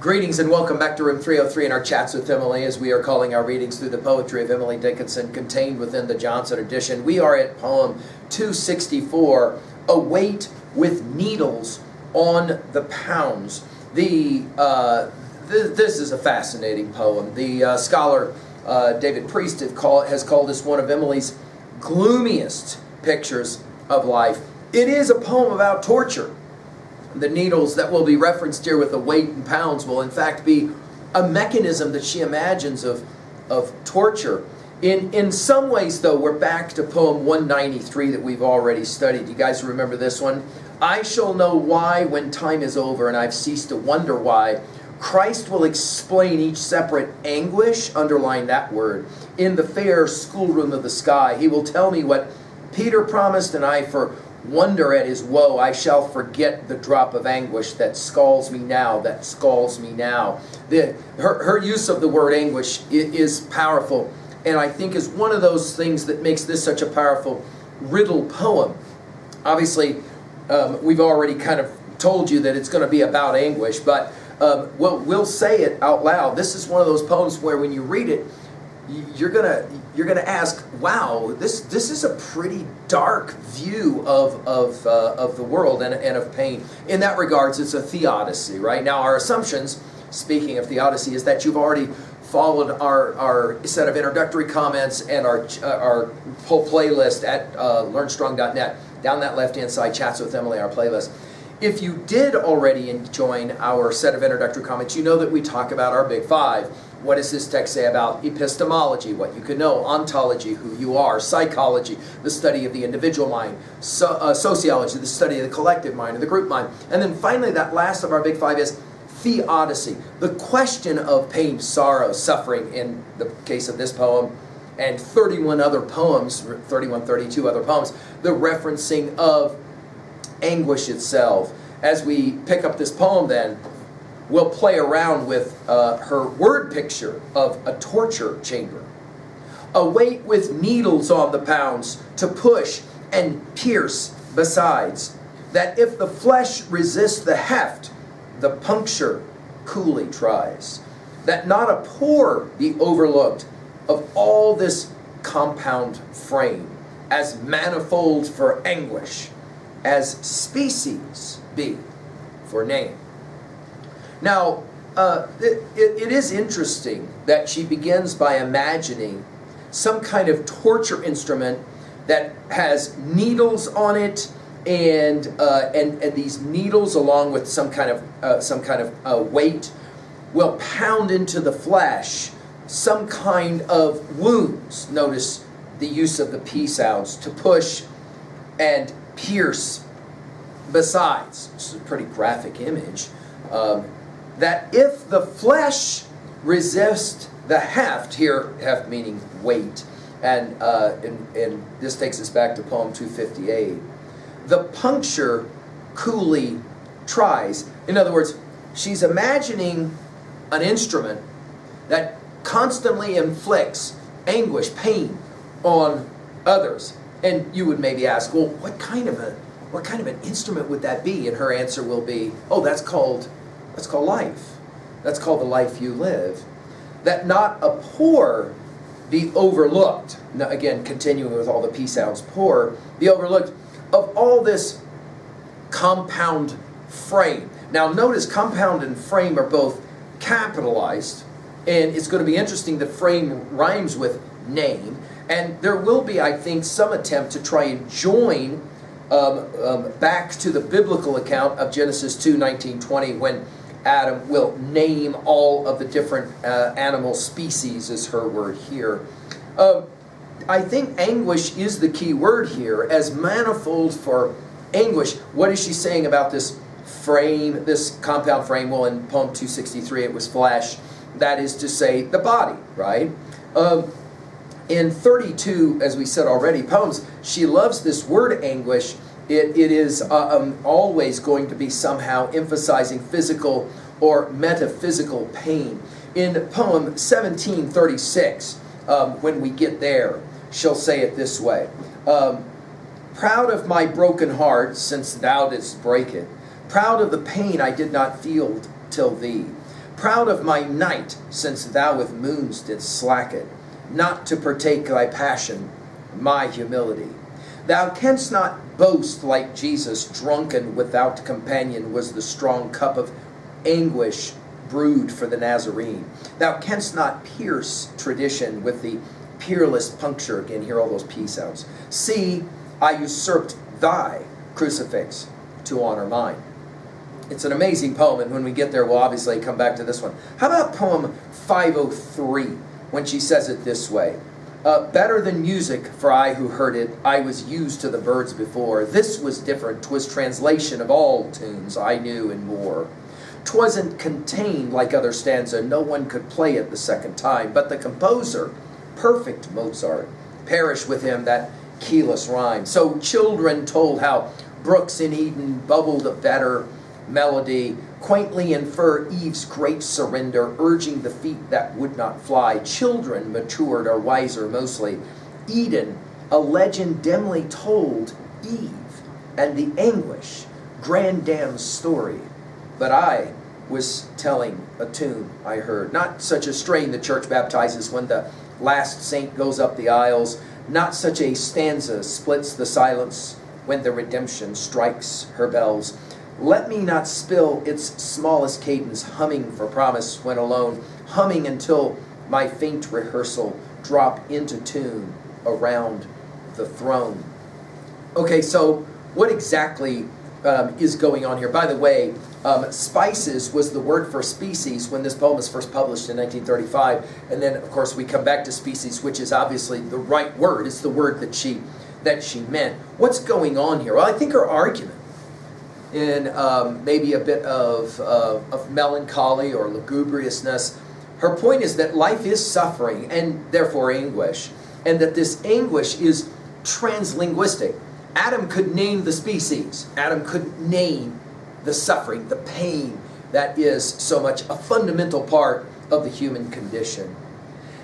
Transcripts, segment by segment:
Greetings and welcome back to Room 303 in our Chats with Emily, as we are calling our readings through the poetry of Emily Dickinson contained within the Johnson edition. We are at poem 264, A Weight with Needles on the Pounds. This is a fascinating poem. The scholar David Priest has called this one of Emily's gloomiest pictures of life. It is a poem about torture. The needles that will be referenced here with the weight in pounds will in fact be a mechanism that she imagines of torture. In some ways, though, we're back to poem 193 that we've already studied. You guys remember this one? I shall know why when time is over and I've ceased to wonder why. Christ will explain each separate anguish, underline that word, in the fair schoolroom of the sky. He will tell me what Peter promised, and I for wonder at his woe, I shall forget the drop of anguish that scalds me now, that scalds me now. Her use of the word anguish is powerful, and I think is one of those things that makes this such a powerful riddle poem. Obviously, we've already kind of told you that it's going to be about anguish, but we'll say it out loud. This is one of those poems where when you read it, you're gonna ask, wow, this is a pretty dark view of the world and of pain. In that regards, it's a theodicy, right? Now, our assumptions, speaking of theodicy, is that you've already followed our set of introductory comments and our whole playlist at learnstrong.net. Down that left-hand side, Chats with Emily, our playlist. If you did already join our set of introductory comments, you know that we talk about our big five. What does this text say about epistemology, what you can know, ontology, who you are, psychology, the study of the individual mind, sociology, the study of the collective mind, or the group mind. And then finally, that last of our big five is theodicy, the question of pain, sorrow, suffering, in the case of this poem, and 31 other poems, 32 other poems, the referencing of anguish itself. As we pick up this poem then, we'll play around with her word picture of a torture chamber. A weight with needles on the pounds to push and pierce besides, that if the flesh resist the heft, the puncture coolly tries, that not a pore be overlooked of all this compound frame, as manifold for anguish, as species be for name. Now, it is interesting that she begins by imagining some kind of torture instrument that has needles on it, and these needles, along with some kind of weight, will pound into the flesh some kind of wounds. Notice the use of the P sounds, to push and pierce besides. This is a pretty graphic image. That if the flesh resist the heft, here heft meaning weight, and this takes us back to poem 258, the puncture coolly tries. In other words, she's imagining an instrument that constantly inflicts anguish, pain on others. And you would maybe ask, well, what kind of an instrument would that be? And her answer will be, oh, that's called life. That's called the life you live. That not a pore be overlooked. Now, again, continuing with all the P sounds, pore, be overlooked of all this compound frame. Now, notice compound and frame are both capitalized, and it's going to be interesting that frame rhymes with name, and there will be, I think, some attempt to try and join back to the biblical account of Genesis 2:19-20, when Adam will name all of the different animal species, is her word here. I think anguish is the key word here, as manifold for anguish. What is she saying about this frame, this compound frame? Well, in poem 263, it was flesh. That is to say, the body, right? In 32, as we said already, poems, she loves this word anguish. It is always going to be somehow emphasizing physical or metaphysical pain. In poem 1736, when we get there, she'll say it this way. Proud of my broken heart, since thou didst break it. Proud of the pain I did not feel till thee. Proud of my night, since thou with moons didst slack it, not to partake thy passion, my humility. Thou canst not boast like Jesus, drunken without companion was the strong cup of anguish brewed for the Nazarene. Thou canst not pierce tradition with the peerless puncture. Again, hear all those P sounds. See, I usurped thy crucifix to honor mine. It's an amazing poem, and when we get there, we'll obviously come back to this one. How about poem 503, when she says it this way? Better than music, for I who heard it, I was used to the birds before. This was different, 'twas translation of all tunes I knew and more. 'Twasn't contained like other stanza, no one could play it the second time, but the composer, perfect Mozart, perish with him that keyless rhyme. So children told how brooks in Eden bubbled a better melody, quaintly infer Eve's great surrender, urging the feet that would not fly. Children matured are wiser mostly. Eden, a legend dimly told, Eve, and the anguish, grand dam's story. But I was telling a tune I heard, not such a strain the church baptizes when the last saint goes up the aisles, not such a stanza splits the silence when the redemption strikes her bells. Let me not spill its smallest cadence, humming for promise when alone, humming until my faint rehearsal drop into tune around the throne. Okay, so what exactly is going on here? By the way, spices was the word for species when this poem was first published in 1935, and then of course we come back to species, which is obviously the right word. It's the word that she meant. What's going on here? Well, I think her argument in maybe a bit of melancholy or lugubriousness. Her point is that life is suffering and therefore anguish, and that this anguish is translinguistic. Adam could name the species. Adam could name the suffering, the pain that is so much a fundamental part of the human condition.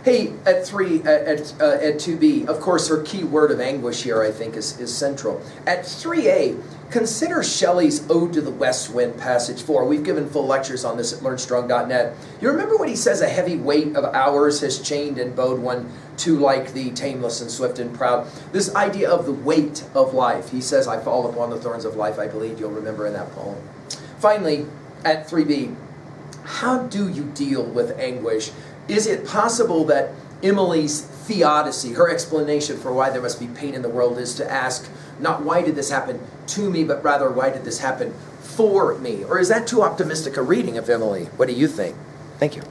Hey, at 2b, of course, her key word of anguish here, I think, is central. At 3a, consider Shelley's Ode to the West Wind, passage 4. We've given full lectures on this at learnstrong.net. You remember when he says a heavy weight of hours has chained and bowed one too like thee, tameless and swift and proud? This idea of the weight of life. He says, I fall upon the thorns of life, I believe you'll remember in that poem. Finally, at 3b, how do you deal with anguish? Is it possible that Emily's theodicy, her explanation for why there must be pain in the world, is to ask, not why did this happen to me, but rather why did this happen for me? Or is that too optimistic a reading of Emily? What do you think? Thank you.